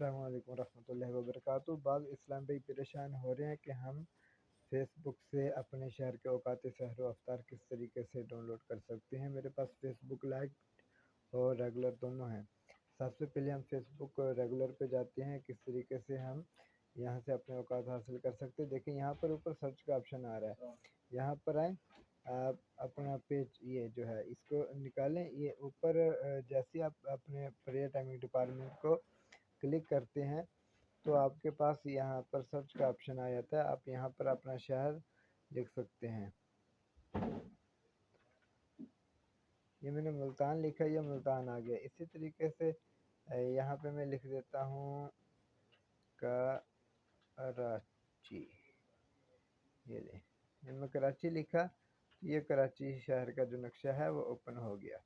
अस्सलाम वालेकुम रहमतुल्लाहि व बरकातुहू। बाज़ इस्लाम भाई परेशान हो रहे हैं कि हम फेसबुक से अपने शहर के औकात सहर व अफ्तार किस तरीके से डाउनलोड कर सकते हैं। मेरे पास फेसबुक लाइट और रेगुलर दोनों हैं। सबसे पहले हम फेसबुक रेगुलर पे जाते हैं, किस तरीके से हम यहाँ से अपने औकात हासिल कर सकते हैं। देखिए यहाँ पर ऊपर सर्च का ऑप्शन आ रहा है, यहाँ पर आए, आप अपना पेज ये जो है इसको निकालें। ये ऊपर जैसे आप अपने प्रेयर टाइमिंग डिपार्टमेंट को क्लिक करते हैं तो आपके पास यहाँ पर सर्च का ऑप्शन आ जाता है। आप यहाँ पर अपना शहर लिख सकते हैं। ये मैंने मुल्तान लिखा, ये मुल्तान आ गया। इसी तरीके से यहाँ पे मैं लिख देता हूँ कराची। ये ले, जब मैं कराची लिखा, ये कराची शहर का जो नक्शा है वो ओपन हो गया।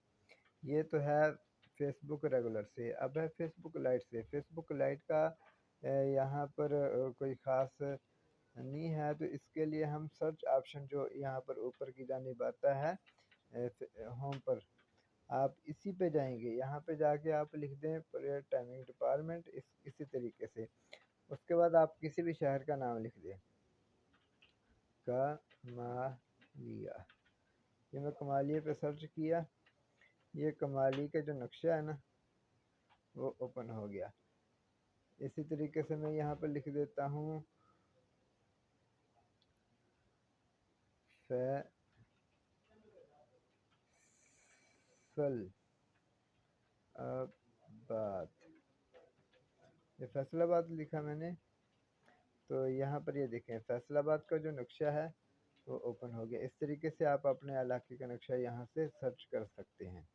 ये तो है फेसबुक रेगुलर से। अब है फेसबुक लाइट से। फेसबुक लाइट का यहाँ पर कोई ख़ास नहीं है, तो इसके लिए हम सर्च ऑप्शन जो यहाँ पर ऊपर की जानिब आता है होम पर, आप इसी पे जाएंगे। यहाँ पे जाके आप लिख दें प्रेयर टाइमिंग डिपार्टमेंट, इसी तरीके से। उसके बाद आप किसी भी शहर का नाम लिख दें, कमालिया। ये मैं कमालिया पे सर्च किया, ये कमाली का जो नक्शा है ना वो ओपन हो गया। इसी तरीके से मैं यहाँ पर लिख देता हूँ फैसलाबाद। ये फैसलाबाद लिखा मैंने, तो यहाँ पर ये देखें फैसलाबाद का जो नक्शा है वो ओपन हो गया। इस तरीके से आप अपने इलाके का नक्शा यहाँ से सर्च कर सकते हैं।